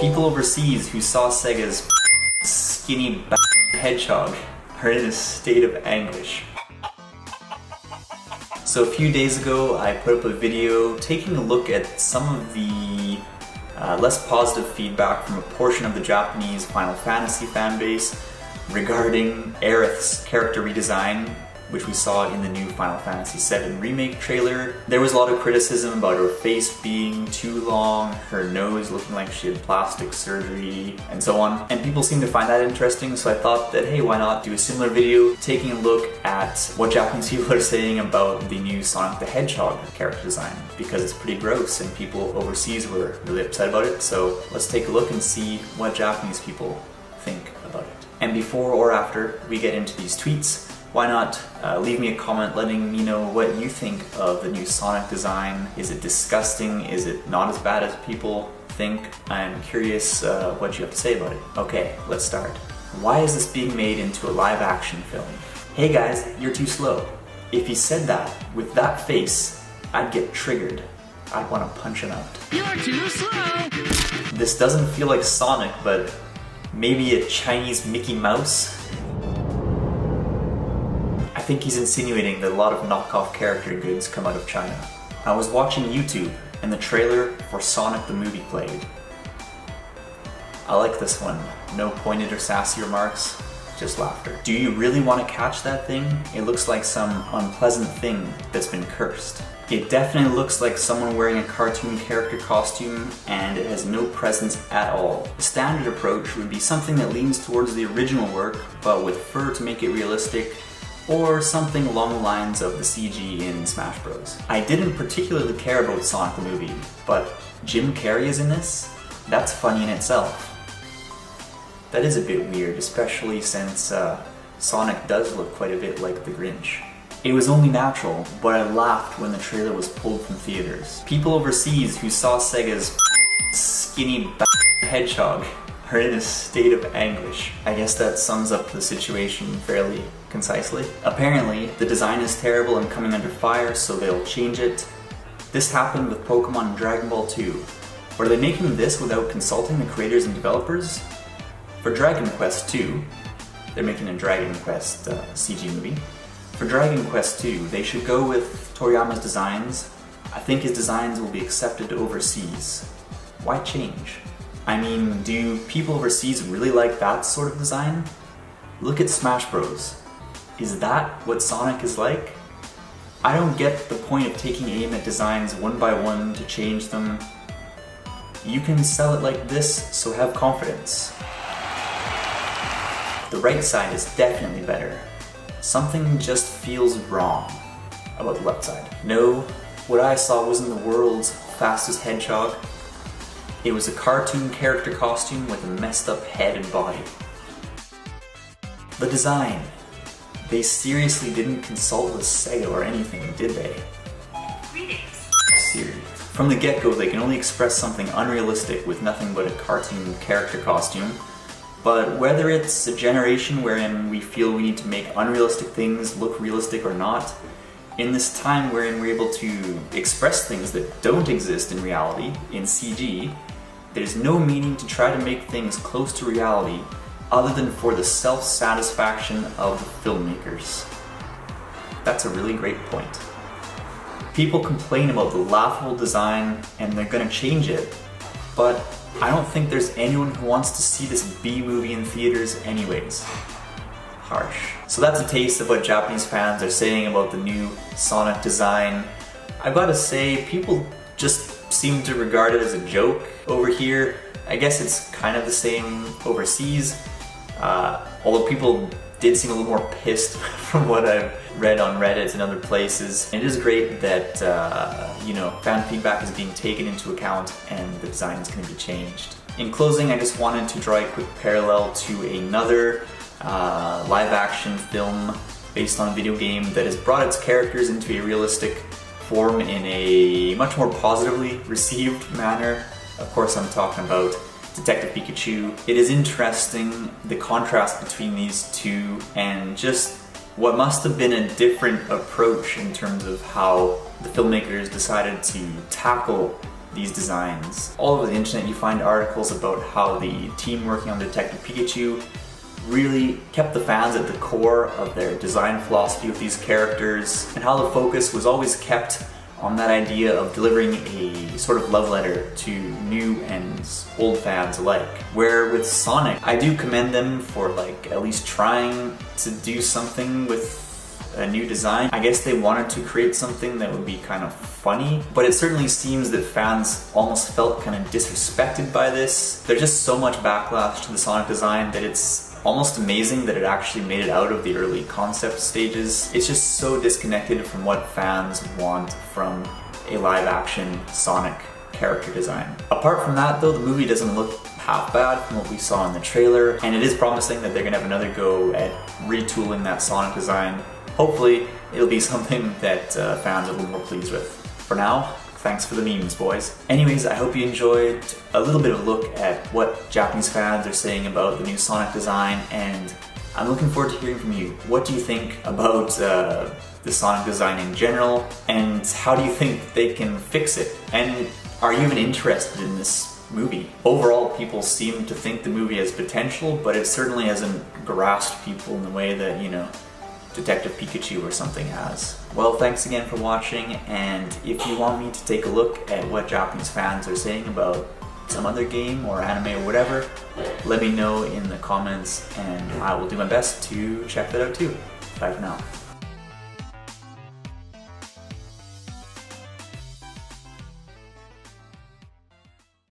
People overseas who saw Sega's skinny hedgehog are in a state of anguish. So a few days ago I put up a video taking a look at some of the less positive feedback from a portion of the Japanese Final Fantasy fanbase regarding Aerith's character redesign, which we saw in the new Final Fantasy VII Remake trailer. There was a lot of criticism about her face being too long, her nose looking like she had plastic surgery, and so on. And people seem to find that interesting, so I thought that, hey, why not do a similar video taking a look at what Japanese people are saying about the new Sonic the Hedgehog character design, because it's pretty gross and people overseas were really upset about it. So let's take a look and see what Japanese people think about it. And before or after we get into these tweets, why not leave me a comment letting me know what you think of the new Sonic design. Is it disgusting? Is it not as bad as people think? I'm curious what you have to say about it. Okay, let's start. Why is this being made into a live action film? Hey guys, you're too slow. If he said that with that face, I'd get triggered. I'd want to punch him out. You're too slow! This doesn't feel like Sonic, but maybe a Chinese Mickey Mouse? I think he's insinuating that a lot of knockoff character goods come out of China. I was watching YouTube and the trailer for Sonic the movie played. I like this one. No pointed or sassy remarks, just laughter. Do you really want to catch that thing? It looks like some unpleasant thing that's been cursed. It definitely looks like someone wearing a cartoon character costume, and it has no presence at all. The standard approach would be something that leans towards the original work, but with fur to make it realistic, or something along the lines of the CG in Smash Bros. I didn't particularly care about Sonic the movie, but Jim Carrey is in this? That's funny in itself. That is a bit weird, especially since Sonic does look quite a bit like the Grinch. It was only natural, but I laughed when the trailer was pulled from theaters. People overseas who saw Sega's skinny hedgehog are in a state of anguish. I guess that sums up the situation fairly concisely. Apparently, the design is terrible and coming under fire, so they'll change it. This happened with Pokemon and Dragon Ball 2. Are they making this without consulting the creators and developers? For Dragon Quest 2, they're making a Dragon Quest CG movie. For Dragon Quest 2, they should go with Toriyama's designs. I think his designs will be accepted overseas. Why change? I mean, do people overseas really like that sort of design? Look at Smash Bros. Is that what Sonic is like? I don't get the point of taking aim at designs one by one to change them. You can sell it like this, so have confidence. The right side is definitely better. Something just feels wrong about the left side. No, what I saw wasn't the world's fastest hedgehog. It was a cartoon character costume with a messed up head and body. The design. They seriously didn't consult with Sega or anything, did they? Seriously. From the get-go, they can only express something unrealistic with nothing but a cartoon character costume. But whether it's a generation wherein we feel we need to make unrealistic things look realistic or not, in this time wherein we're able to express things that don't exist in reality, in CG, there's no meaning to try to make things close to reality other than for the self-satisfaction of the filmmakers. That's a really great point. People complain about the laughable design and they're gonna change it, but I don't think there's anyone who wants to see this B movie in theaters anyways. Harsh. So that's a taste of what Japanese fans are saying about the new Sonic design. I've got to say, people just seem to regard it as a joke over here. I guess it's kind of the same overseas, although people did seem a little more pissed from what I've read on Reddit and other places. It is great that fan feedback is being taken into account and the design is going to be changed. In closing, I just wanted to draw a quick parallel to another live-action film based on a video game that has brought its characters into a realistic form in a much more positively received manner. Of course, I'm talking about Detective Pikachu. It is interesting, the contrast between these two and just what must have been a different approach in terms of how the filmmakers decided to tackle these designs. All over the internet you find articles about how the team working on Detective Pikachu really kept the fans at the core of their design philosophy with these characters, and how the focus was always kept on that idea of delivering a sort of love letter to new and old fans alike. Where with Sonic, I do commend them for like at least trying to do something with a new design. I guess they wanted to create something that would be kind of funny, but it certainly seems that fans almost felt kind of disrespected by this. There's just so much backlash to the Sonic design that it's almost amazing that it actually made it out of the early concept stages. It's just so disconnected from what fans want from a live action Sonic character design. Apart from that though, the movie doesn't look half bad from what we saw in the trailer, and it is promising that they're gonna have another go at retooling that Sonic design. Hopefully it'll be something that fans are a little more pleased with. For now, thanks for the memes, boys. Anyways, I hope you enjoyed a little bit of a look at what Japanese fans are saying about the new Sonic design, and I'm looking forward to hearing from you. What do you think about the Sonic design in general, and how do you think they can fix it? And are you even interested in this movie? Overall, people seem to think the movie has potential, but it certainly hasn't grasped people in the way that, you know, Detective Pikachu or something has. Well, thanks again for watching, and if you want me to take a look at what Japanese fans are saying about some other game or anime or whatever, let me know in the comments and I will do my best to check that out too. Bye for now.